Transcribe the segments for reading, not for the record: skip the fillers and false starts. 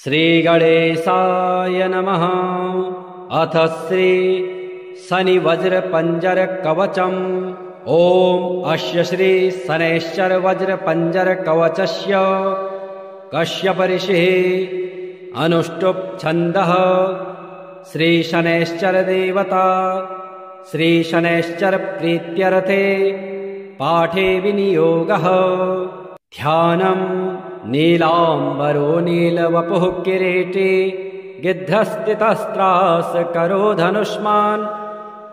श्रीगणेशाय नमः। अथ श्री शनि वज्र पंजर कवचम्। ओम अस्य श्री शनैश्चर वज्र पंजर कवचस्य कश्यप ऋषिः अनुष्टुप् छन्दः। श्री शनैश्चर देवता श्री शनैश्चर प्रीत्यर्थे पाठे विनियोगः। ध्यानम् नीलाम्बरो नीलवपुः किरीटी गिद्धस्थितस्त्रास करो धनुष्मान्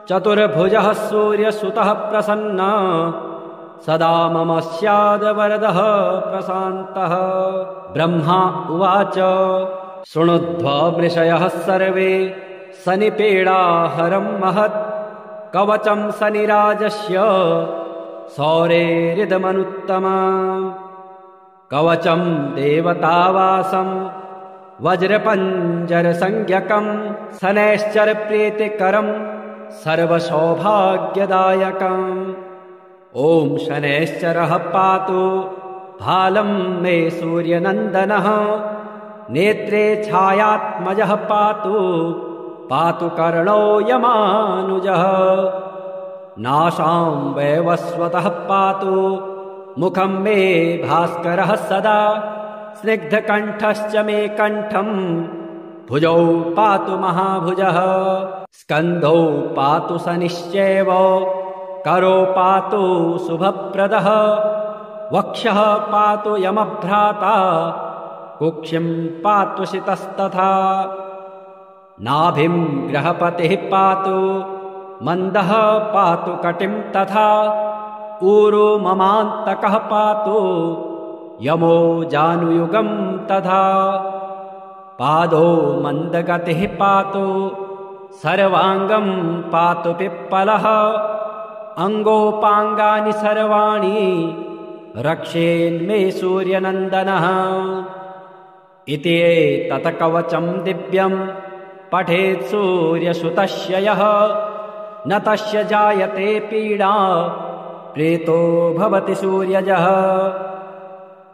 चतुर्भुजः सूर्यसुतः प्रसन्ना सदा मम स्याद् वरदः प्रशान्तः। ब्रह्मा उवाच शृणुध्वा मृषयः सर्वे शनिपीडाहरं महत् कवचं शनिराजस्य सौरेरिदमनुत्तमम्। कवचं देवतावासं वज्रपञ्जरसंज्ञकं शनैश्चर प्रीतिकरं सर्वसौभाग्यदायकम्। ॐ शनैश्चरः पातु भालं मे सूर्यनन्दनः नेत्रे छायात्मजः पातु पातु कर्णो यमानुजः। नासां वैवस्वतः पातु मुखं मे भास्करः सदा स्निग्धकण्ठश्च मे कण्ठं भुजौ पातु महाभुजः। स्कन्धौ पातु शनिश्चैव करो पातु शुभप्रदः वक्षः पातु यमभ्राता कुक्षिं पातु शितस्तथा। नाभिं ग्रहपतिः पातु मन्दः पातु कटिं तथा ऊरो ममान्तकः पातु यमो जानुयुगं तथा। पादो मन्दगतिः पातु सर्वाङ्गं पातु पिप्पलः अङ्गोपाङ्गानि सर्वाणि रक्षेन्मे सूर्यनन्दनः। इति एतत् कवचं दिव्यं पठेत् सूर्यसुतस्य यः न तस्य जायते पीडा प्रीतो भवति सूर्यजः।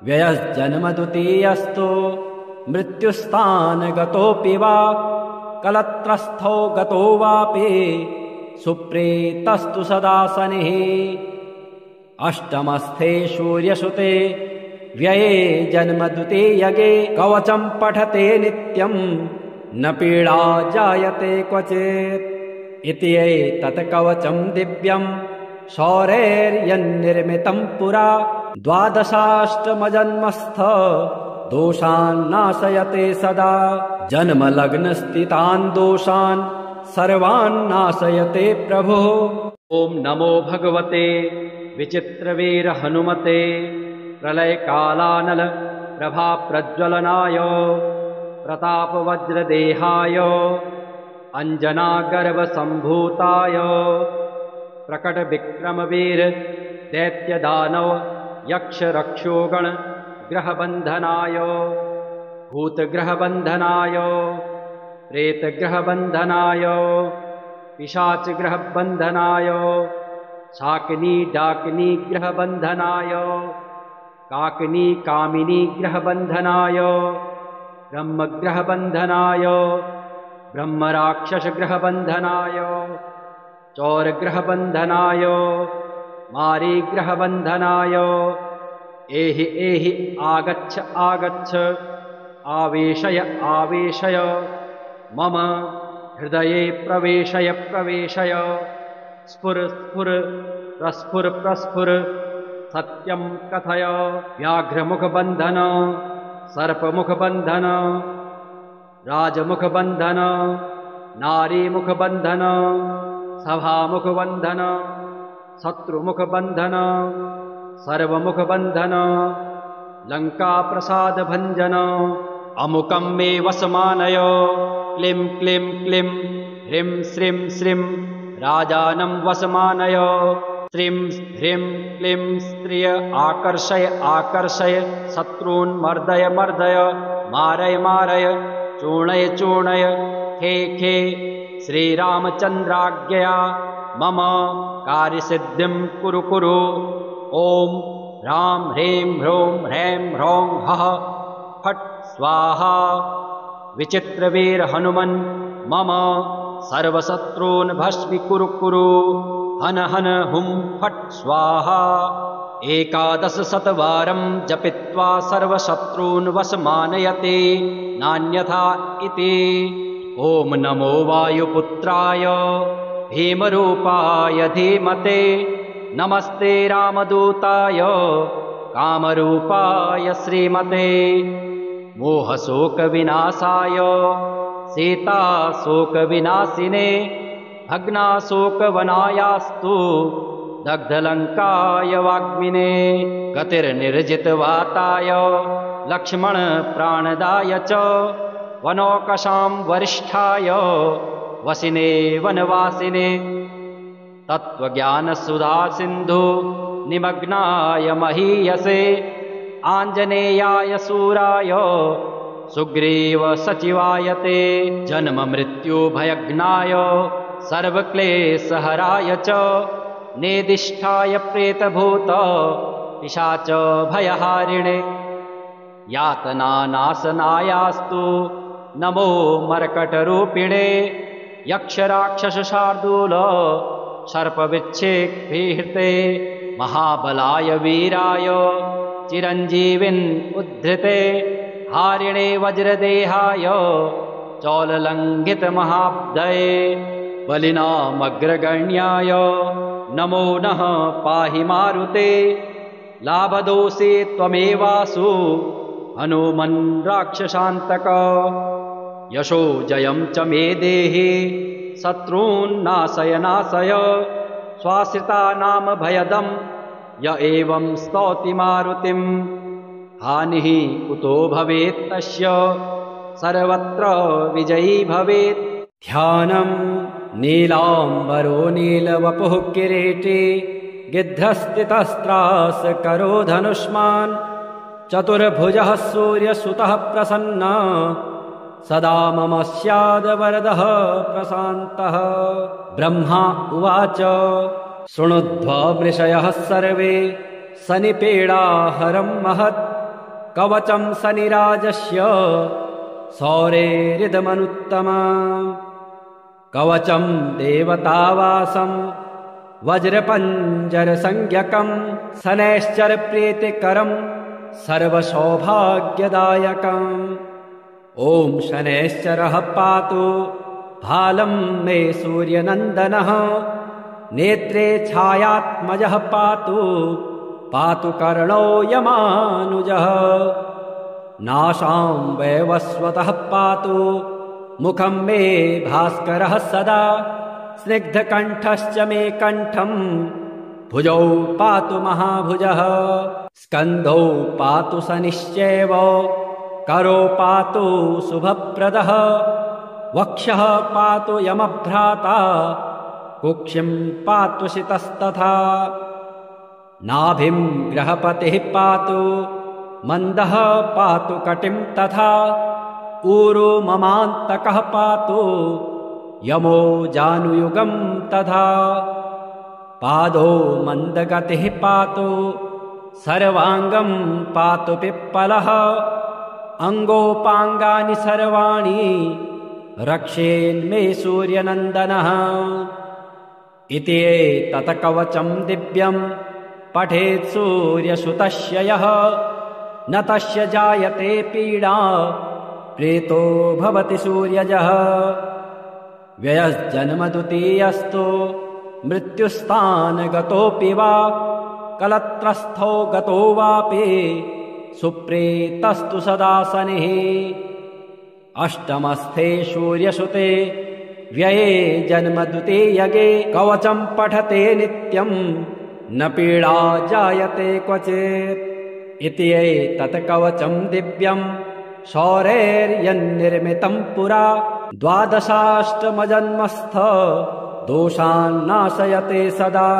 व्ययश्जन्म द्वितीयस्तु मृत्युस्थानगतोऽपि वा कलत्रस्थो गतो वापि सुप्रीतस्तु सदा शनिः। अष्टमस्थे सूर्यसुते व्यये जन्म द्वितीयगे कवचं पठते नित्यं न पीडा जायते क्वचित्। इति एतत् कवचं दिव्यं सौरैर्यन्निर्मितं पुरा द्वादशाष्टमजन्मस्थ दोषान् नाशयते सदा। जन्मलग्नस्थितान् दोषान् सर्वान् नाशयते प्रभुः। ॐ नमो भगवते विचित्रवीर हनुमते प्रलयकालानल प्रभाप्रज्वलनाय प्रतापवज्रदेहाय अञ्जनागर्भसम्भूताय प्रकटविक्रमवीर दैत्यदानव यक्षरक्षोगण ग्रहबन्धनाय भूतग्रहबन्धनाय प्रेतग्रहबन्धनाय पिशाचग्रहबन्धनाय शाकिनी डाकिनी ग्रहबन्धनाय काकिनी कामिनी ग्रहबन्धनाय ब्रह्मग्रहबन्धनाय ब्रह्मराक्षसग्रहबन्धनाय चौरग्रहबन्धनाय मारीग्रहबन्धनाय एहि एहि आगच्छ आगच्छ आवेशय आवेशय मम हृदये प्रवेशय प्रवेशय स्फुर स्फुर प्रस्फुर प्रस्फुर सत्यं कथय। व्याघ्रमुखबन्धन सर्पमुखबन्धन राजमुखबन्धन नारीमुखबन्धन सभामुखबन्धन शत्रुमुखबन्धन सर्वमुखबन्धन लङ्काप्रसादभञ्जन। अमुकं मे वसमानय क्लीं क्लीं क्लीं ह्रीं श्रीं श्रीं राजानं वसमानय। श्रीं ह्रीं क्लीं स्त्रिय आकर्षय आकर्षय शत्रून् मर्दय मर्दय मारय मारय चूर्णय चूर्णय खे खे श्रीरामचन्द्राज्ञया मम कार्यसिद्धिं कुरु कुरु। ॐ ह्रां ह्रीं ह्रूं ह्रैं ह्रौं हः फट् स्वाहा विचित्रवीर हनुमन् मम सर्वशत्रून् भस्मीकुरु कुरु हन हन हुं फट् स्वाहा 11 जपित्वा सर्वशत्रून् वशमानयते नान्यथा इति। ॐ नमो वायुपुत्राय भीमरूपाय धीमते नमस्ते रामदूताय कामरूपाय श्रीमते मोहशोकविनाशाय सीताशोकविनाशिने भग्नाशोकवनायास्तु दग्धलङ्काय वाग्मिने गतिर्निर्जितवाताय लक्ष्मणप्राणदाय च वनौकशां वरिष्ठाय वसिने वनवासिने तत्त्वज्ञानसुधासिन्धु निमग्नाय महीयसे आञ्जनेयाय शूराय सुग्रीव सचिवाय ते जन्ममृत्युभयज्ञाय सर्वक्लेशहराय च नेदिष्ठाय प्रेतभूत पिशाच भयहारिणे यातनानाशनायास्तु नमो मर्कटरूपिणे यक्षराक्षसशार्दूल सर्पविच्छेक्भिहृते महाबलाय वीराय चिरञ्जीविन् उद्धृते हारिणे वज्रदेहाय चौललङ्घितमहाब्धये बलिनामग्रगण्याय नमो नः पाहि मारुते लाभदोषे त्वमेवासु हनुमन् राक्षसान्तक यशो जयं च मे देहि शत्रून्नाशय नाशय स्वाश्रितानां भयदं य एवं स्तौति मारुतिं हानिः कुतो भवेत् तस्य सर्वत्र विजयी भवेत्। ध्यानं नीलाम्बरो नीलवपुः किरीटी गिध्रस्थितस्त्रासकरो धनुष्मान् चतुर्भुजः सूर्यसुतः प्रसन्ना सदा मम स्याद्वरदः प्रशान्तः। ब्रह्मा उवाच शृणुध्वमृषयः सर्वे शनिपीडाहरं महत् कवचं शनिराजस्य सौरेरिदमनुत्तमा कवचं देवतावासं वज्रपञ्जरसंज्ञकं शनैश्चरप्रीतिकरं सर्वसौभाग्यदायकम्। ॐ शनैश्चरः पातु भालं मे सूर्यनन्दनः नेत्रे छायात्मजः पातु पातु कर्णो यमानुजः नासां वैवस्वतः पातु मुखं मे भास्करः सदा स्निग्धकण्ठश्च मे कण्ठं भुजौ पातु महाभुजः स्कन्धौ पातु शनिश्चैव करो पातु शुभप्रदः वक्षः पातु यमभ्राता कुक्षिं पातु शितस्तथा नाभिं ग्रहपतिः पातु मन्दः पातु कटिं तथा ऊरो ममान्तकः पातु यमो जानुयुगं तथा पादो मन्दगतिः पातु सर्वाङ्गं पातु पिप्पलः अङ्गोपाङ्गानि सर्वाणि रक्षेन्मे सूर्यनन्दनः इति एतत् कवचं दिव्यं पठेत् सूर्यसुतस्य यः न तस्य जायते पीडा प्रीतो भवति सूर्यजः व्ययस्जन्मद्वितीयस्तु मृत्युस्थानगतोऽपि वा कलत्रस्थो गतो वापि सुप्रीतस्तु सदा शनिः अष्टमस्थे सूर्यसुते व्यये जन्मद्वितीयगे कवचं पठते नित्यं न पीडा जायते क्वचित् इति एतत् कवचं दिव्यं शौरैर्यन्निर्मितं पुरा द्वादशाष्टमजन्मस्थ दोषान् नाशयते सदा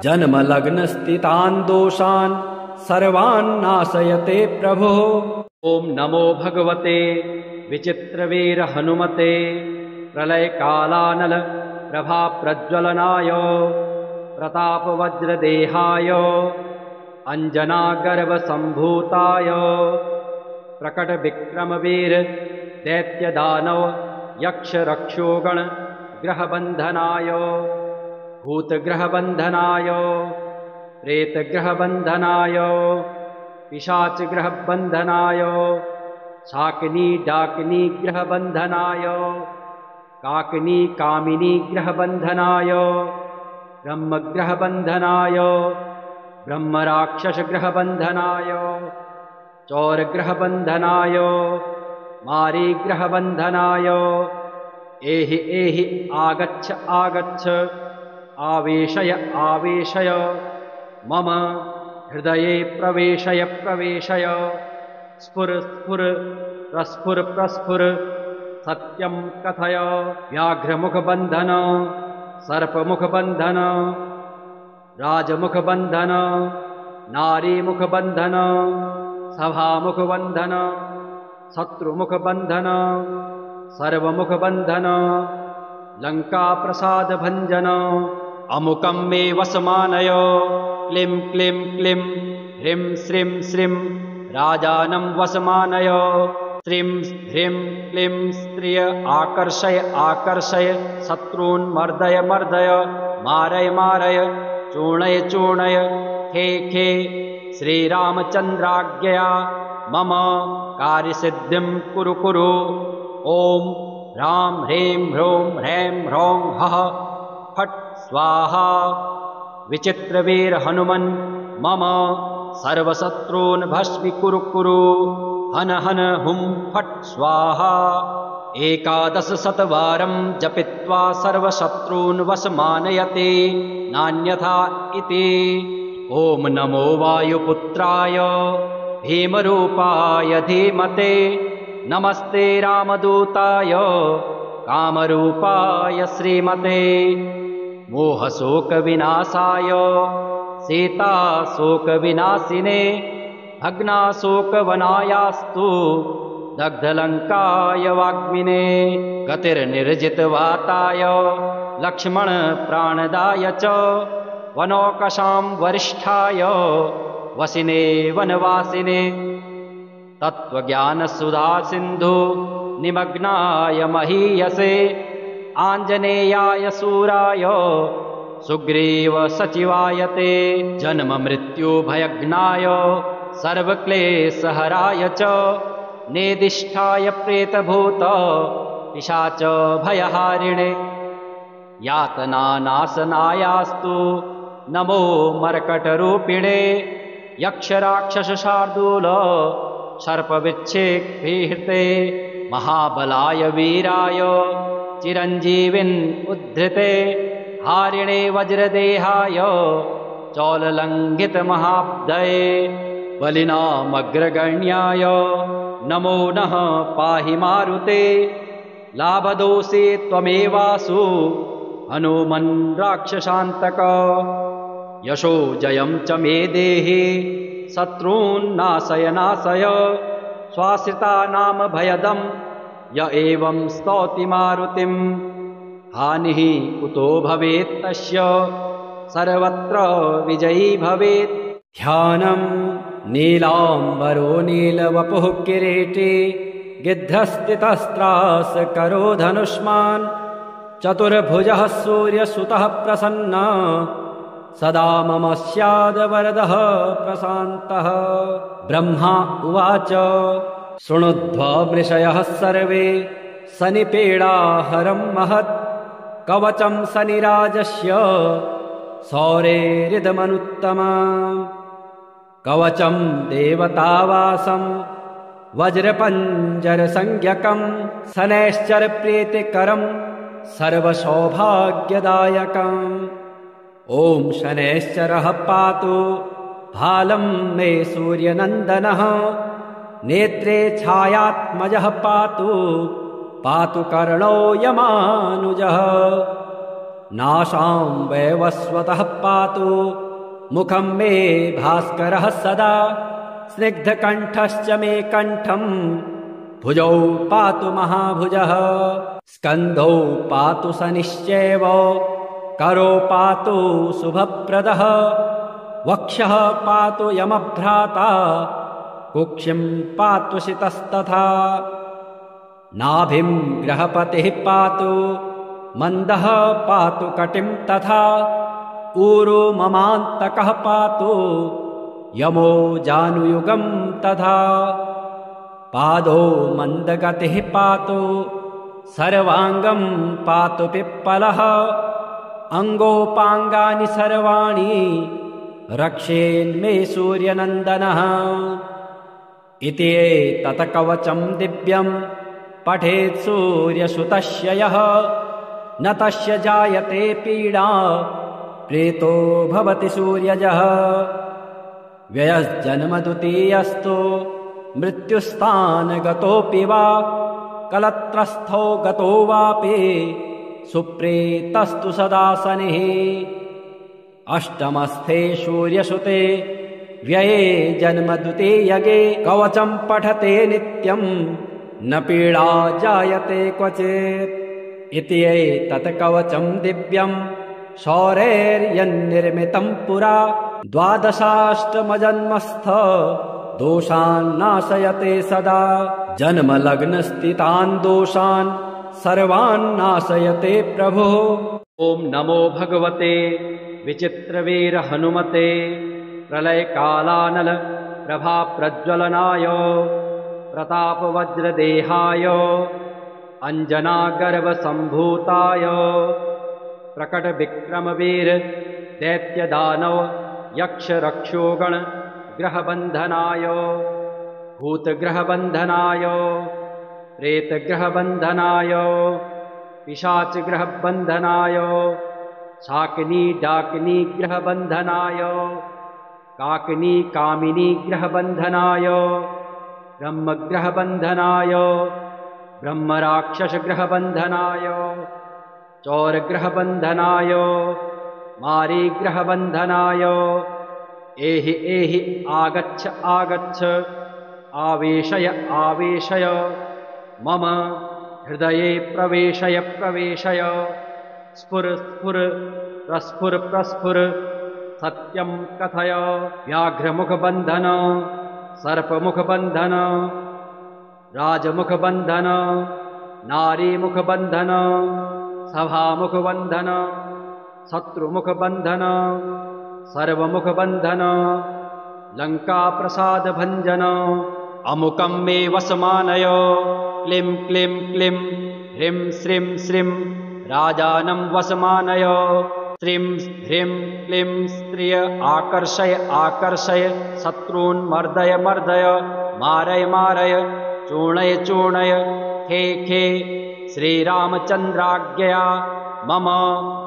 जन्मलग्नस्थितान् दोषान् सर्वान् नाशयते प्रभुः। ॐ नमो भगवते विचित्रवीर हनुमते प्रलयकालानल प्रभाप्रज्वलनाय प्रतापवज्रदेहाय अञ्जनागर्भसम्भूताय प्रकटविक्रमवीर दैत्यदानव यक्षरक्षोगण ग्रहबन्धनाय भूतग्रहबन्धनाय प्रेतग्रहबन्धनाय पिशाचग्रहबन्धनाय शाकिनी डाकिनी ग्रहबन्धनाय काकिनी कामिनी ग्रहबन्धनाय ब्रह्मग्रहबन्धनाय ब्रह्मराक्षसग्रहबन्धनाय चौरग्रहबन्धनाय मारीग्रहबन्धनाय एहि एहि आगच्छ आगच्छ आवेशय आवेशय मम हृदये प्रवेशय प्रवेशय स्फुर स्फुर प्रस्फुर प्रस्फुर सत्यं कथय व्याघ्रमुखबन्धन सर्पमुखबन्धन राजमुखबन्धन नारीमुखबन्धन सभामुखबन्धन शत्रुमुखबन्धन सर्वमुखबन्धन लङ्काप्रसादभञ्जन अमुकं मे वसमानय क्लीं क्लीं क्लीं ह्रीं श्रीं श्रीं राजानं वसमानय श्रीं ह्रीं क्लीं स्त्रिय आकर्षय आकर्षय शत्रून् मर्दय मर्दय मारय मारय चूर्णय चूर्णय खे खे श्रीरामचन्द्राज्ञया मम कार्यसिद्धिं कुरु कुरु ॐ ह्रां ह्रीं ह्रूं ह्रैं ह्रौं हः फट् स्वाहा विचित्रवीर हनुमन् मम सर्वशत्रून् भस्मीकुरु कुरु हन हन हुं फट् स्वाहा 1100 जपित्वा सर्वशत्रून् वशमानयते नान्यथा इति। ॐ नमो वायुपुत्राय भीमरूपाय धीमते नमस्ते रामदूताय कामरूपाय श्रीमते मोहशोकविनाशाय सीताशोकविनाशिने भग्नाशोकवनायास्तु दग्धलङ्काय वाग्मिने गतिर्निर्जितवाताय लक्ष्मणप्राणदाय च वनौकशां वरिष्ठाय वसिने वनवासिने तत्त्वज्ञानसुधासिन्धु निमग्नाय महीयसे आञ्जनेयाय शूराय सुग्रीव सचिवायते जन्ममृत्युभयज्ञाय सर्वक्लेशहराय च नेदिष्ठाय प्रेतभूत पिशाच भयहारिणे यातनानाशनायास्तु नमो मर्कटरूपिणे यक्षराक्षसशार्दूल सर्पविच्छेक्तीर्थे महाबलाय वीराय चिरञ्जीविन् उद्धृते हारिणे वज्रदेहाय चौललङ्घितमहाब्धये बलिनामग्रगण्याय नमो नः पाहि मारुते लाभदोषे त्वमेवासु हनुमन् राक्षसान्तक यशो जयं च मे देहि शत्रून् नाशय नाशय स्वाश्रितानां भयदं य एवं स्तौति मारुतिं हानिः कुतो भवेत् तस्य सर्वत्र विजयी भवेत्। ध्यानं नीलाम्बरो नीलवपुः किरीटी गिद्धस्थितस्त्रासकरो धनुष्मान् चतुर्भुजः सूर्यसुतः प्रसन्नः सदा मम स्याद्वरदः प्रशान्तः। ब्रह्मा उवाच शृणुध्वमृषयः सर्वे शनिपीडाहरं महत् कवचं शनिराजस्य सौरेरिदमनुत्तमम् कवचं देवतावासं वज्रपञ्जरसंज्ञकं शनैश्चरप्रीतिकरं सर्वसौभाग्यदायकम्। ॐ शनैश्चरः पातु भालं मे सूर्यनन्दनः नेत्रे छायात्मजः पातु पातु कर्णो यमानुजः नासां वैवस्वतः पातु मुखं मे भास्करः सदा स्निग्धकण्ठश्च मे कण्ठं भुजौ पातु महाभुजः स्कन्धौ पातु शनिश्चैव करो पातु शुभप्रदः वक्षः पातु यमभ्राता कुक्षिं पात्वशितस्तथा नाभिं ग्रहपतिः पातु मन्दः पातु कटिं तथा ऊरो ममान्तकः पातु यमो जानुयुगं तथा पादो मन्दगतिः पातु सर्वाङ्गं पातु पिप्पलः अङ्गोपाङ्गानि सर्वाणि रक्षेन्मे सूर्यनन्दनः इति एतत् कवचं दिव्यं पठेत् सूर्यसुतस्य यः न तस्य जायते पीडा प्रेतो भवति सूर्यजः व्ययस्जन्मद्वितीयस्तु मृत्युस्थानगतोऽपि वा कलत्रस्थो गतो वापि सुप्रेतस्तु सदा शनिः अष्टमस्थे सूर्यसुते व्यये जन्मद्वितीयगे कवचं पठते नित्यं न पीडा जायते क्वचित् इति एतत् कवचं दिव्यं शौरेर्यन्निर्मितं पुरा द्वादशाष्टमजन्मस्थ दोषान् नाशयते सदा जन्मलग्नस्थितान् दोषान् सर्वान् नाशयते प्रभुः। ॐ नमो भगवते विचित्रवीर हनुमते प्रलयकालानल प्रभाप्रज्वलनाय प्रतापवज्रदेहाय अञ्जनागर्भसम्भूताय प्रकटविक्रमवीर दैत्यदानव यक्षरक्षोगण ग्रहबन्धनाय भूतग्रहबन्धनाय प्रेतग्रहबन्धनाय पिशाचग्रहबन्धनाय शाकिनी डाकिनी ग्रहबन्धनाय काकिनी कामिनी ग्रहबन्धनाय ब्रह्मग्रहबन्धनाय ब्रह्मराक्षसग्रहबन्धनाय चौरग्रहबन्धनाय मारीग्रहबन्धनाय एहि एहि आगच्छ आगच्छ आवेशय आवेशय मम हृदये प्रवेशय प्रवेशय स्फुर स्फुर प्रस्फुर प्रस्फुर सत्यं कथय व्याघ्रमुखबन्धन सर्पमुखबन्धन राजमुखबन्धन नारीमुखबन्धन सभामुखबन्धन शत्रुमुखबन्धन सर्वमुखबन्धन लङ्काप्रसादभञ्जन अमुकं मे वसमानय क्लीं क्लीं क्लीं ह्रीं श्रीं श्रीं राजानं वसमानय श्रीं ह्रीं क्लीं स्त्रिय आकर्षय आकर्षय शत्रून् मर्दय मर्दय मारय मारय चूर्णय चूर्णय खे खे श्रीरामचन्द्राज्ञया मम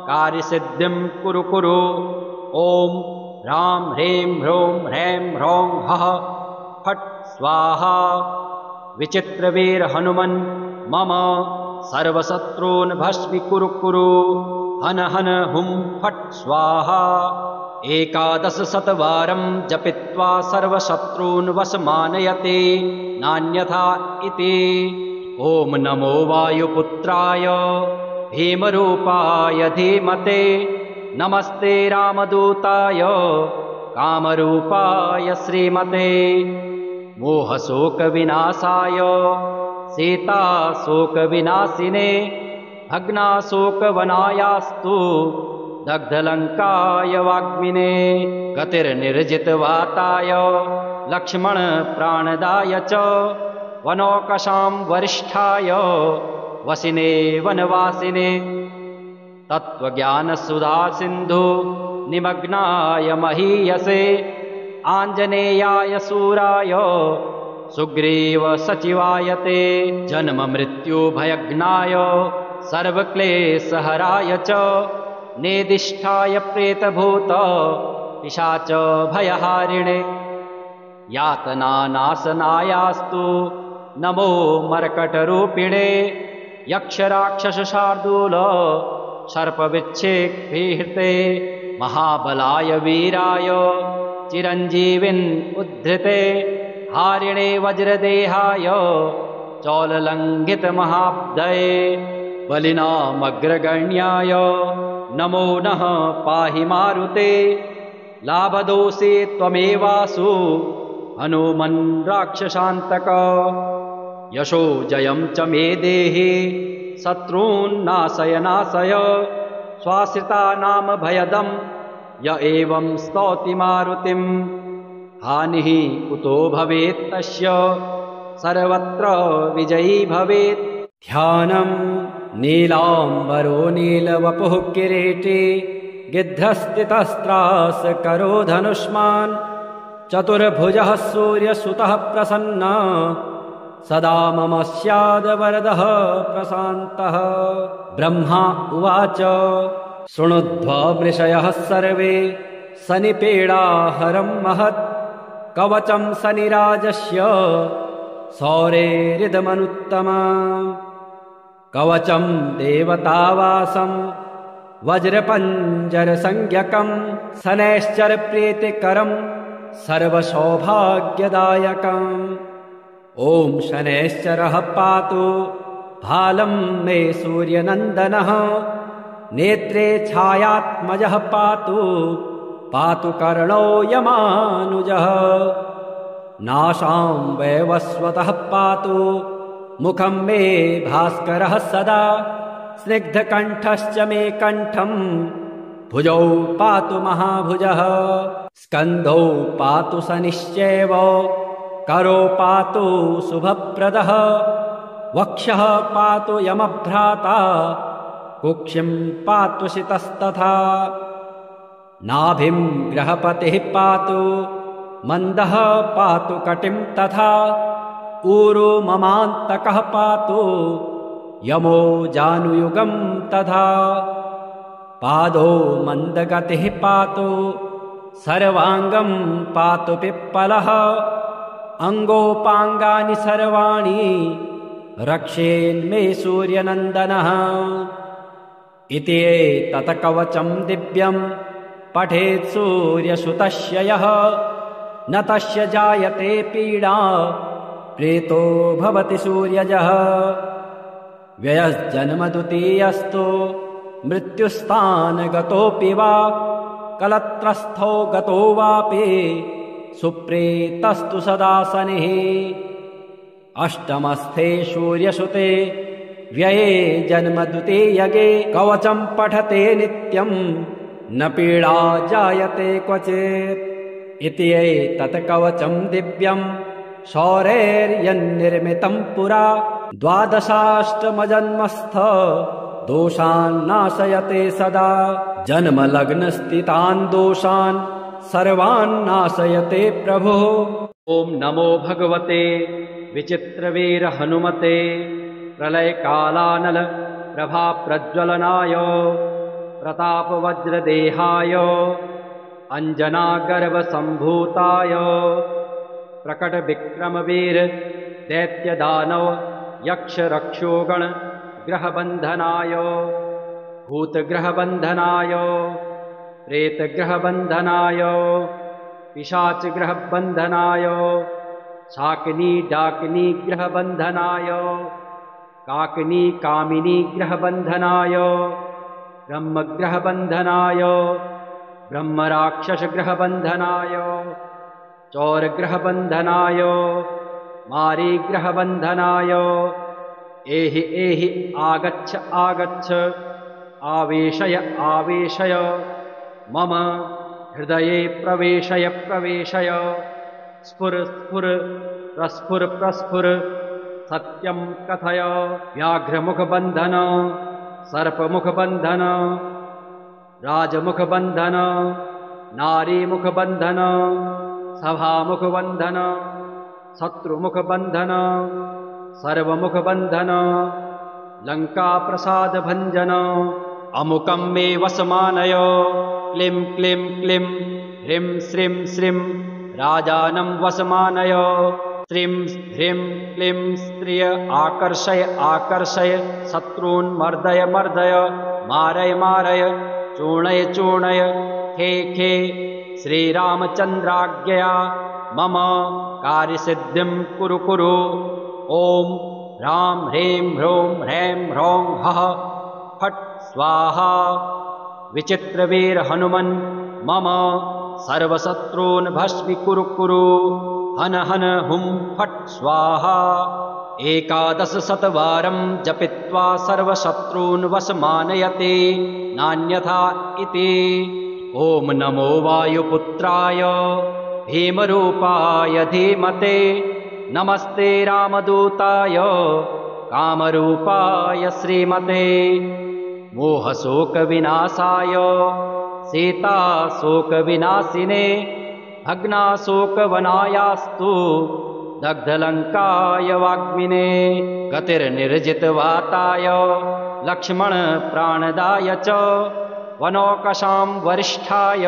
कार्यसिद्धिं कुरु कुरु ॐ ह्रां ह्रीं ह्रूं ह्रैं ह्रौं हः फट् स्वाहा विचित्रवीर हनुमन् मम सर्वशत्रून् भस्मीकुरु कुरु हन हन हुं फट् स्वाहा 1100 जपित्वा सर्वशत्रून् वशमानयते नान्यथा इति। ॐ नमो वायुपुत्राय भीमरूपाय धीमते नमस्ते रामदूताय कामरूपाय श्रीमते मोहशोकविनाशाय सीताशोकविनाशिने भग्नाशोकवनायास्तु दग्धलङ्काय वाग्मिने गतिर्निर्जितवाताय लक्ष्मणप्राणदाय च वनौकशां वरिष्ठाय वसिने वनवासिने तत्त्वज्ञानसुधासिन्धु निमग्नाय महीयसे आञ्जनेयाय शूराय सुग्रीव सचिवाय ते जन्ममृत्युभयज्ञाय सर्वक्लेशहराय च नेदिष्ठाय प्रेतभूत पिशाच भयहारिणे यातनानाशनायास्तु नमो मर्कटरूपिणे यक्षराक्षसशार्दूल सर्पविच्छेत्ते महाबलाय वीराय चिरञ्जीविन् उद्धृते हारिणे वज्रदेहाय चौललङ्घितमहाब्धये बलिनामग्रगण्याय नमो नः पाहि मारुते लाभदोषे त्वमेवासु हनुमन् राक्षसान्तक यशो जयं च मे देहि शत्रून् नाशय नाशय स्वाश्रितानां भयदं य एवं स्तौति मारुतिं हानिः कुतो भवेत् तस्य सर्वत्र विजयी भवेत्। ध्यानं नीलाम्बरो नीलवपुः किरीटी गिद्धस्थितस्त्रासकरो धनुष्मान् चतुर्भुजः सूर्यसुतः प्रसन्ना सदा मम स्याद्वरदः प्रशान्तः। ब्रह्मा उवाच शृणुध्वा मृषयः सर्वे शनिपीडाहरं महत् कवचं शनिराजस्य सौरेरिदमनुत्तमम् कवचं देवतावासं वज्रपञ्जरसंज्ञकं शनैश्चरप्रीतिकरं सर्वसौभाग्यदायकम्। ॐ शनैश्चरः पातु भालं मे सूर्यनन्दनः नेत्रे छायात्मजः पातु पातु कर्णो यमानुजः नासां वैवस्वतः पातु मुखं मे भास्करः सदा स्निग्धकण्ठश्च मे कण्ठं भुजौ पातु महाभुजः स्कन्धौ पातु शनिश्चैव करो पातु शुभप्रदः वक्षः पातु यमभ्राता कुक्षिं पातु शितस्तथा नाभिं ग्रहपतिः पातु मन्दः पातु कटिं तथा ऊरो ममान्तकः पातु यमो जानुयुगं तथा पादो मन्दगतिः पातु सर्वाङ्गं पातु पिप्पलः अङ्गोपाङ्गानि सर्वाणि रक्षेन्मे सूर्यनन्दनः इति एतत् कवचं दिव्यं पठेत् सूर्यसुतस्य यः न तस्य जायते पीडा प्रीतो भवति सूर्यजः व्ययस्जन्मद्वितीयस्तु मृत्युस्थानगतोऽपि वा कलत्रस्थो गतो वापि सुप्रीतस्तु सदा शनिः अष्टमस्थे सूर्यसुते व्यये जन्मद्वितीयगे कवचं पठते नित्यं न पीडा जायते क्वचित् इति एतत् कवचं दिव्यं शौरैर्यन्निर्मितं पुरा द्वादशाष्टमजन्मस्थ दोषान् नाशयते सदा जन्मलग्नस्थितान् दोषान् सर्वान् नाशयते प्रभुः। ॐ नमो भगवते विचित्रवीर हनुमते प्रलयकालानल प्रभाप्रज्वलनाय प्रतापवज्रदेहाय अञ्जनागर्भसम्भूताय प्रकटविक्रमवीर दैत्यदानव यक्षरक्षोगण ग्रहबन्धनाय भूतग्रहबन्धनाय प्रेतग्रहबन्धनाय पिशाचग्रहबन्धनाय शाकिनी डाकिनी ग्रहबन्धनाय काकिनी कामिनी ग्रहबन्धनाय ब्रह्मग्रहबन्धनाय ब्रह्मराक्षसग्रहबन्धनाय चौरग्रहबन्धनाय मारीग्रहबन्धनाय एहि एहि आगच्छ आगच्छ आवेशय आवेशय मम हृदये प्रवेशय प्रवेशय स्फुर स्फुर प्रस्फुर प्रस्फुर सत्यं कथय व्याघ्रमुखबन्धन सर्पमुखबन्धन राजमुखबन्धन नारीमुखबन्धन सभामुखबन्धन शत्रुमुखबन्धन सर्वमुखबन्धन लङ्काप्रसादभञ्जन अमुकं मे वसमानय क्लीं क्लीं क्लीं ह्रीं श्रीं श्रीं राजानं वसमानय श्रीं ह्रीं क्लीं स्त्रिय आकर्षय आकर्षय शत्रून् मर्दय मर्दय मारय मारय चूर्णय चूर्णय खे खे श्रीरामचन्द्राज्ञया मम कार्यसिद्धिं कुरु कुरु ॐ ह्रां ह्रीं ह्रूं ह्रैं ह्रौं हः फट् स्वाहा विचित्रवीर हनुमन् मम सर्वशत्रून् भस्मीकुरु कुरु हन हन हुं फट् स्वाहा 1100 जपित्वा सर्वशत्रून् वशमानयते नान्यथा इति। ॐ नमो वायुपुत्राय भीमरूपाय धीमते नमस्ते रामदूताय कामरूपाय श्रीमते मोहशोकविनाशाय सीताशोकविनाशिने भग्नाशोकवनायास्तु दग्धलङ्काय वाग्मिने गतिर्निर्जितवाताय लक्ष्मणप्राणदाय च वनौकशां वरिष्ठाय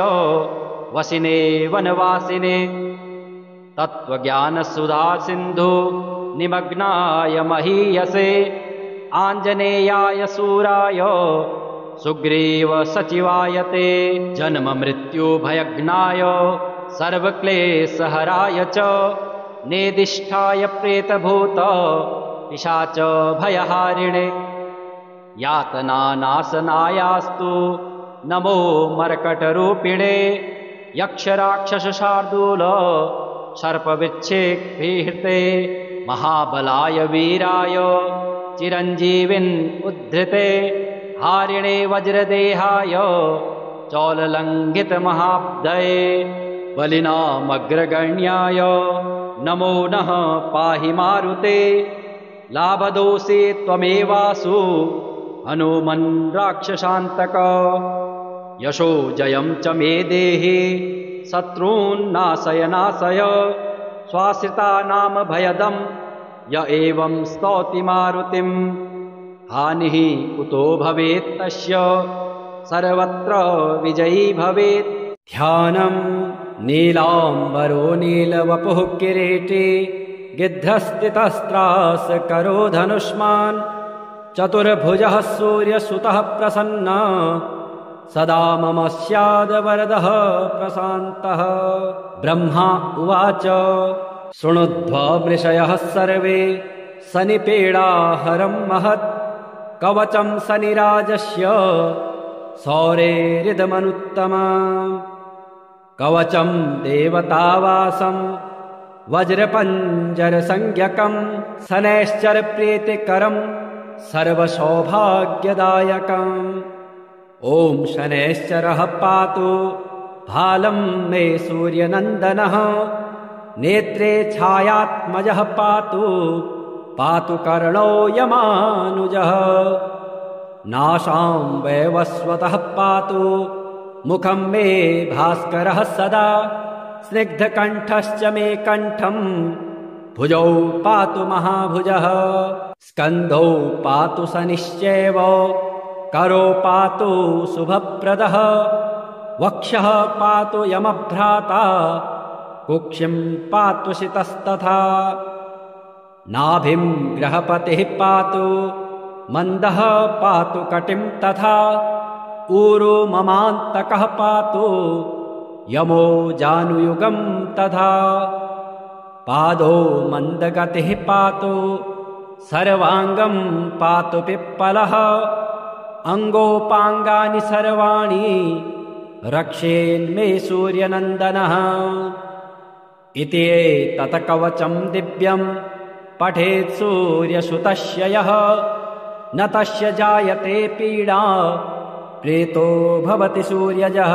वसिने वनवासिने तत्त्वज्ञानसुधासिन्धु निमग्नाय महीयसे आञ्जनेयाय शूराय सुग्रीव सचिवाय ते जन्ममृत्युभयज्ञाय सर्वक्लेशहराय च नेदिष्ठाय प्रेतभूत पिशाच भयहारिणे यातनानाशनायास्तु नमो मर्कटरूपिणे यक्षराक्षसशार्दूल सर्पविच्छेक्तीर्थे महाबलाय वीराय चिरञ्जीविन् उद्धृते हारिणे वज्रदेहाय चौललङ्घितमहाब्धये बलिनामग्रगण्याय नमो नः पाहि मारुते लाभदोषे त्वमेवासु हनुमन् राक्षसान्तक यशो जयं च मे देहि शत्रून्नाशय नाशय स्वाश्रितानां भयदं य एवं स्तौति मारुतिं हानिः कुतो भवेत् तस्य सर्वत्र विजयी भवेत्। ध्यानं नीलाम्बरो नीलवपुः किरीटी गिद्धस्थितस्त्रासकरो धनुष्मान् चतुर्भुजः सूर्यसुतः प्रसन्नः सदा मम स्याद्वरदः प्रशान्तः। ब्रह्मा उवाच शृणुध्वमृषयः सर्वे शनिपीडाहरं महत् कवचं शनिराजस्य सौरेरिदमनुत्तमम् कवचं देवतावासं वज्रपञ्जरसंज्ञकं शनैश्चरप्रीतिकरं सर्वसौभाग्यदायकम्। ॐ शनैश्चरः पातु भालं मे सूर्यनन्दनः नेत्रे छायात्मजः पातु पातु कर्णो यमानुजः नासां वैवस्वतः पातु मुखं मे भास्करः सदा स्निग्धकण्ठश्च मे कण्ठं भुजौ पातु महाभुजः स्कन्धौ पातु शनिश्चैव करो पातु शुभप्रदः वक्षः पातु यमभ्राता कुक्षिं पातु शितस्तथा नाभिं ग्रहपतिः पातु मन्दः पातु कटिं तथा ऊरो ममान्तकः पातु यमो जानुयुगं तथा पादो मन्दगतिः पातु सर्वाङ्गं पातु पिप्पलः अङ्गोपाङ्गानि सर्वाणि रक्षेन्मे सूर्यनन्दनः इति एतत् कवचं दिव्यं पठेत् सूर्यसुतस्य यः न तस्य जायते पीडा प्रीतो भवति सूर्यजः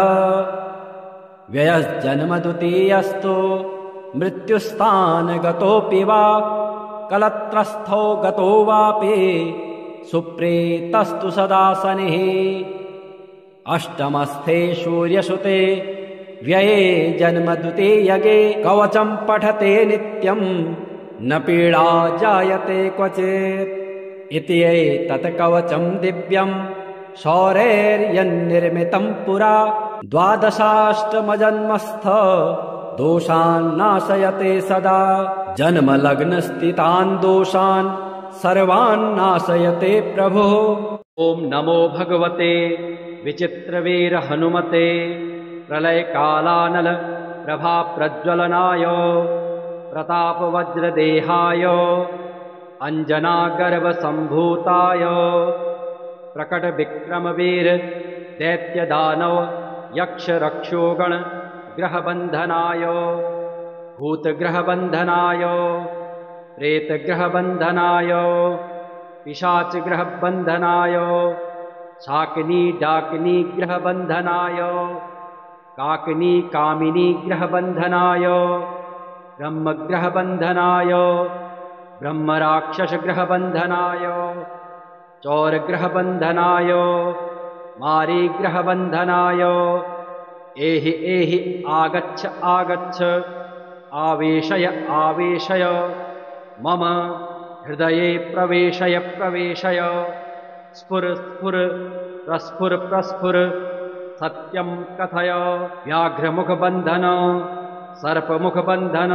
व्ययस्जन्मद्वितीयस्तु मृत्युस्थानगतोऽपि वा कलत्रस्थो गतो वापि सुप्रीतस्तु सदा शनिः अष्टमस्थे सूर्यसुते व्यये जन्मद्वितीयगे कवचं पठते नित्यं न पीडा जायते क्वचित् इति एतत् कवचं दिव्यं शौरैर्यन्निर्मितं पुरा द्वादशाष्टमजन्मस्थ दोषान् नाशयते सदा जन्मलग्नस्थितान् दोषान् सर्वान् नाशयते प्रभुः। ॐ नमो भगवते विचित्रवीर हनुमते प्रलयकालानल प्रभाप्रज्वलनाय प्रतापवज्रदेहाय अञ्जनागर्भसम्भूताय प्रकटविक्रमवीर दैत्यदानव यक्षरक्षोगण ग्रहबन्धनाय भूतग्रहबन्धनाय प्रेतग्रहबन्धनाय पिशाचग्रहबन्धनाय शाकिनी डाकिनी ग्रहबन्धनाय काकिनी कामिनी ग्रहबन्धनाय ब्रह्मग्रहबन्धनाय ब्रह्मराक्षसग्रहबन्धनाय चौरग्रहबन्धनाय मारीग्रहबन्धनाय एहि एहि आगच्छ आगच्छ आवेशय आवेशय मम हृदये प्रवेशय प्रवेशय स्फुर स्फुर प्रस्फुर प्रस्फुर सत्यं कथय व्याघ्रमुखबन्धन सर्पमुखबन्धन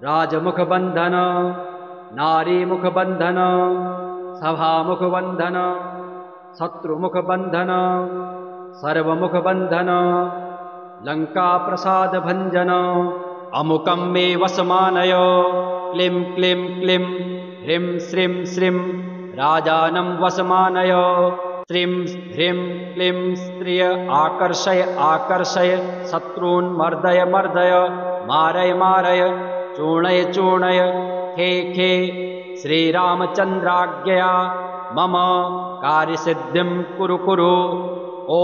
राजमुखबन्धन नारीमुखबन्धन सभामुखबन्धन शत्रुमुखबन्धन सर्वमुखबन्धन लङ्काप्रसादभञ्जन अमुकं मे वसमानय क्लीं क्लीं क्लीं ह्रीं श्रीं श्रीं राजानं वसमानय श्रीं ह्रीं क्लीं स्त्रिय आकर्षय आकर्षय शत्रून् मर्दय मर्दय मारय मारय चूर्णय चूर्णय खे खे श्रीरामचन्द्राज्ञया मम कार्यसिद्धिं कुरु कुरु ॐ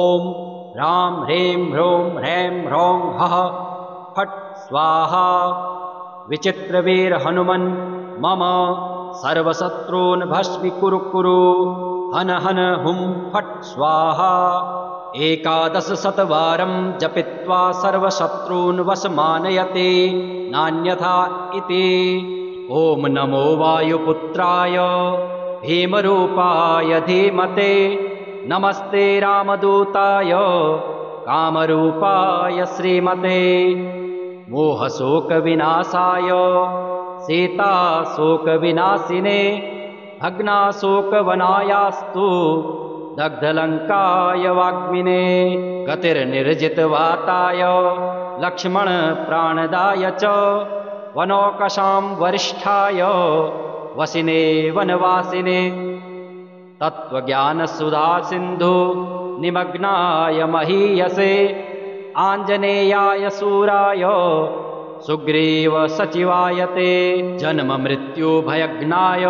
ह्रां ह्रीं ह्रूं ह्रैं ह्रौं हः फट् स्वाहा विचित्रवीर हनुमन् मम सर्वशत्रून् भस्मीकुरु कुरु हन हन हुं फट् स्वाहा 1100 जपित्वा सर्वशत्रून् वशमानयते नान्यथा इति। ॐ नमो वायुपुत्राय भीमरूपाय धीमते नमस्ते रामदूताय कामरूपाय श्रीमते मोहशोकविनाशाय सीताशोकविनाशिने भग्नाशोकवनायास्तु दग्धलङ्काय वाग्मिने गतिर्निर्जितवाताय लक्ष्मणप्राणदाय च वनौकसां वरिष्ठाय वसिने वनवासिने तत्त्वज्ञानसुधासिन्धु निमग्नाय महीयसे आञ्जनेयाय शूराय सुग्रीव सचिवाय ते जन्ममृत्युभयज्ञाय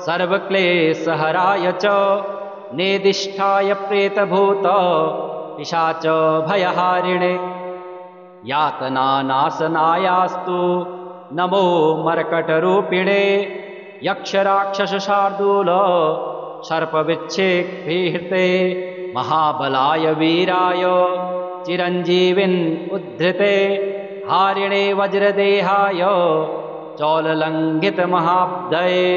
सर्वक्लेशहराय च नेदिष्ठाय प्रेतभूत पिशाच भयहारिणे यातनानाशनायास्तु नमो मर्कटरूपिणे यक्षराक्षसशार्दूल सर्पविच्छेक्तीर्थे महाबलाय वीराय चिरञ्जीविन् उद्धृते हारिणे वज्रदेहाय चौललङ्घितमहाब्धये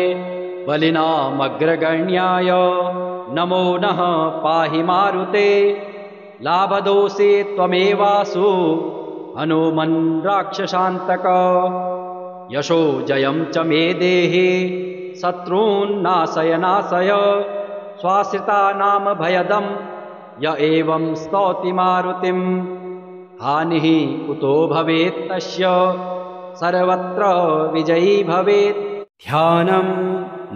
बलिनामग्रगण्याय नमो नः पाहि मारुते लाभदोषे त्वमेवासु हनुमन् राक्षसान्तक यशो जयं च मे देहि शत्रून्नाशय नाशय स्वाश्रितानां भयदं य एवं स्तौति मारुतिं हानिः कुतो भवेत् तस्य सर्वत्र विजयी भवेत्। ध्यानं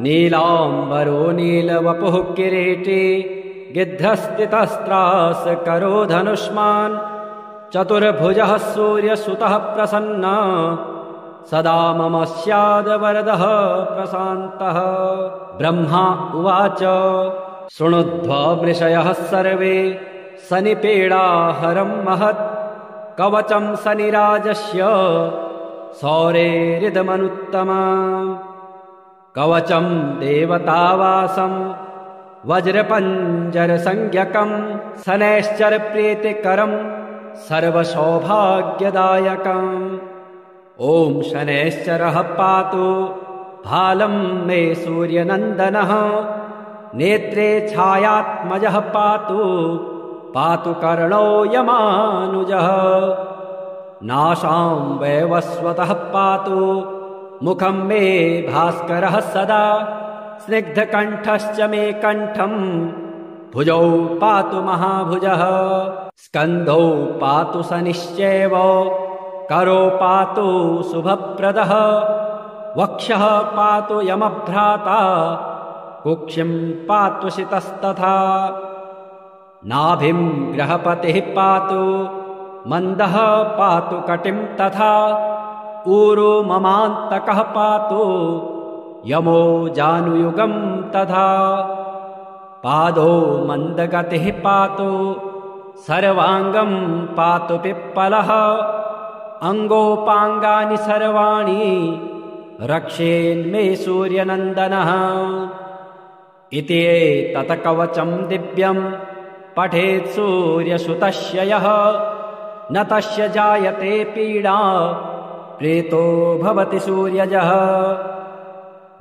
नीलाम्बरो नीलवपुः किरीटी गिद्धस्थितस्त्रास करो धनुष्मान् चतुर्भुजः सूर्यसुतः प्रसन्ना सदा मम स्याद्वरदः प्रशान्तः। ब्रह्मा उवाच शृणुध्वमृषयः सर्वे शनिपीडाहरं महत् कवचं शनिराजस्य सौरेरिदमनुत्तमम् कवचं देवतावासं वज्रपञ्जरसंज्ञकं शनैश्चरप्रीतिकरं सर्वसौभाग्यदायकम्। ॐ शनैश्चरः पातु भालं मे सूर्यनन्दनः नेत्रे छायात्मजः पातु पातु कर्णो यमानुजः नासां वैवस्वतः पातु मुखं मे भास्करः सदा स्निग्धकण्ठश्च मे कण्ठं भुजौ पातु महाभुजः स्कन्धौ पातु शनिश्चैव करो पातु शुभप्रदः वक्षः पातु यमभ्राता कुक्षिं पातु शितस्तथा नाभिं ग्रहपतिः पातु मन्दः पातु कटिं तथा ऊरो ममान्तकः पातु यमो जानुयुगं तथा पादो मन्दगतिः पातु सर्वाङ्गं पातु पिप्पलः अङ्गोपाङ्गानि सर्वाणि रक्षेन्मे सूर्यनन्दनः इति एतत् कवचं दिव्यं पठेत् सूर्यसुतस्य यः न तस्य जायते पीडा प्रेतो भवति सूर्यजः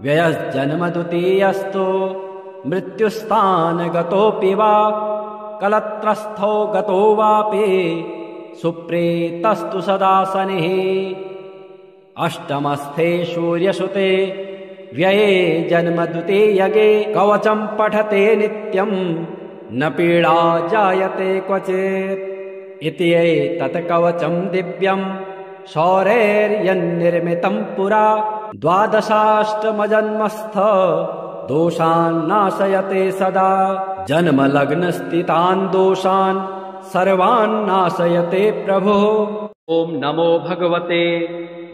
व्ययस्जन्मद्वितीयस्तु मृत्युस्थानगतोऽपि वा कलत्रस्थो गतो वापि सुप्रेतस्तु सदा शनिः अष्टमस्थे सूर्यसुते व्यये जन्मद्वितीयगे कवचं पठते नित्यं न पीडा जायते क्वचित् इति एतत् कवचं दिव्यं शौरैर्यन्निर्मितं पुरा द्वादशाष्टमजन्मस्थ दोषान् नाशयते सदा जन्मलग्नस्थितान् दोषान् सर्वान् नाशयते प्रभुः। ॐ नमो भगवते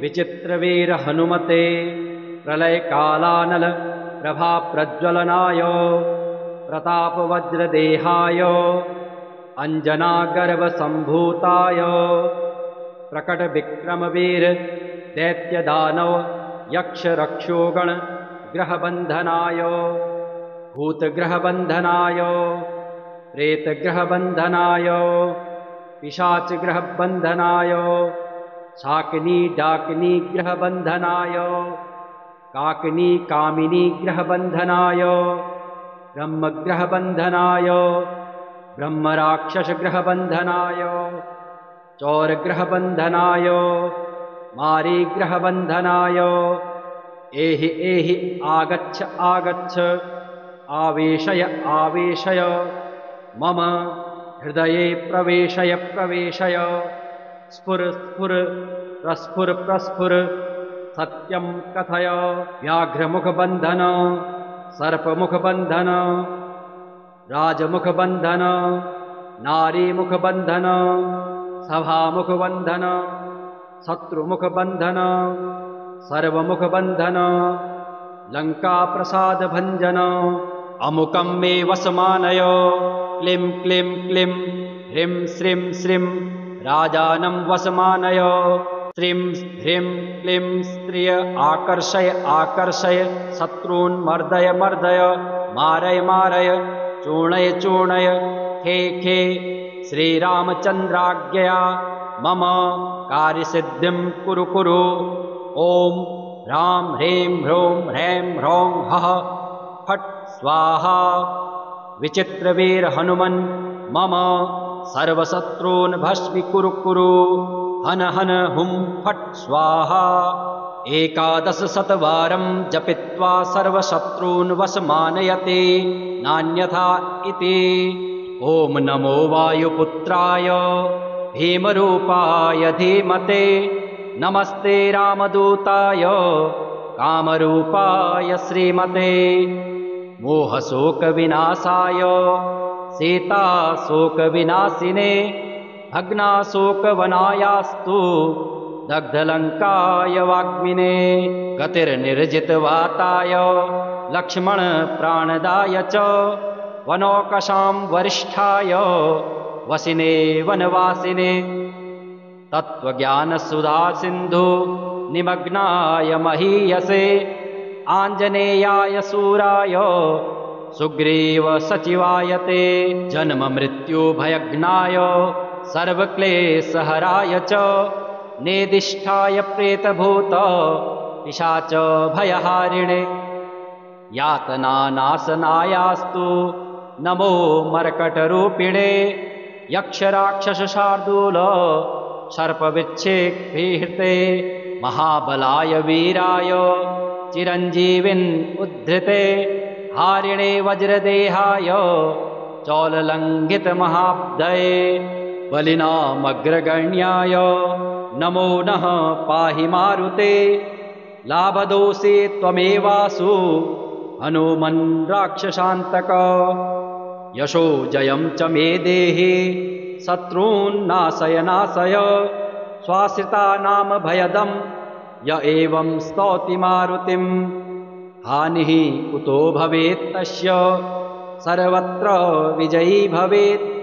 विचित्रवीर हनुमते प्रलयकालानल प्रभाप्रज्वलनाय प्रतापवज्रदेहाय अञ्जनागर्भसम्भूताय प्रकटविक्रमवीर दैत्यदानव यक्षरक्षोगण ग्रहबन्धनाय भूतग्रहबन्धनाय प्रेतग्रहबन्धनाय पिशाचग्रहबन्धनाय शाकिनी डाकिनी ग्रहबन्धनाय काकिनी कामिनी ग्रहबन्धनाय ब्रह्मग्रहबन्धनाय ब्रह्मराक्षसग्रहबन्धनाय चौरग्रहबन्धनाय मारीग्रहबन्धनाय एहि एहि आगच्छ आगच्छ आवेशय आवेशय मम हृदये प्रवेशय प्रवेशय स्फुर स्फुर प्रस्फुर प्रस्फुर सत्यं कथय व्याघ्रमुखबन्धन सर्पमुखबन्धन राजमुखबन्धन नारीमुखबन्धन सभामुखबन्धन शत्रुमुखबन्धन सर्वमुखबन्धन लङ्काप्रसादभञ्जन अमुकं मे वसमानय क्लीं क्लीं क्लीं ह्रीं श्रीं श्रीं राजानं वसमानय श्रीं ह्रीं क्लीं स्त्रिय आकर्षय आकर्षय शत्रून् मर्दय मर्दय मारय मारय चूर्णय चूर्णय खे खे श्रीरामचन्द्राज्ञया मम कार्यसिद्धिं कुरु कुरु ॐ ह्रां ह्रीं ह्रूं ह्रैं ह्रौं हः फट् स्वाहा विचित्रवीर हनुमन् मम सर्वशत्रून् भस्मीकुरु कुरु हन हन हुं फट् स्वाहा 1100 जपित्वा सर्वशत्रून् वशमानयते नान्यथा इति। ॐ नमो वायुपुत्राय भीमरूपाय धीमते नमस्ते रामदूताय कामरूपाय श्रीमते मोहशोकविनाशाय सीताशोकविनाशिने भग्नाशोकवनायास्तु दग्धलङ्काय वाग्मिने गतिर्निर्जितवाताय लक्ष्मणप्राणदाय च वनौकशां वरिष्ठाय वसिने वनवासिने तत्त्वज्ञानसुधासिन्धु निमग्नाय महीयसे आञ्जनेयाय शूराय सुग्रीव सचिवायते जन्ममृत्युभयज्ञाय सर्वक्लेशहराय च नेदिष्ठाय प्रेतभूत पिशाच भयहारिणे यातनानाशनायास्तु नमो मर्कटरूपिणे यक्षराक्षसशार्दूल सर्पविच्छेक्तीर्थे महाबलाय वीराय चिरञ्जीविन् उद्धृते हारिणे वज्रदेहाय चौललङ्घितमहाब्धये बलिनामग्रगण्याय नमो नः पाहि मारुते लाभदोषे त्वमेवासु हनुमन् राक्षसान्तक यशो जयं च मे देहि शत्रून्नाशय नाशय स्वाश्रितानां भयदं य एवं स्तौति मारुतिं हानिः कुतो भवेत् तस्य सर्वत्र विजयी भवेत्।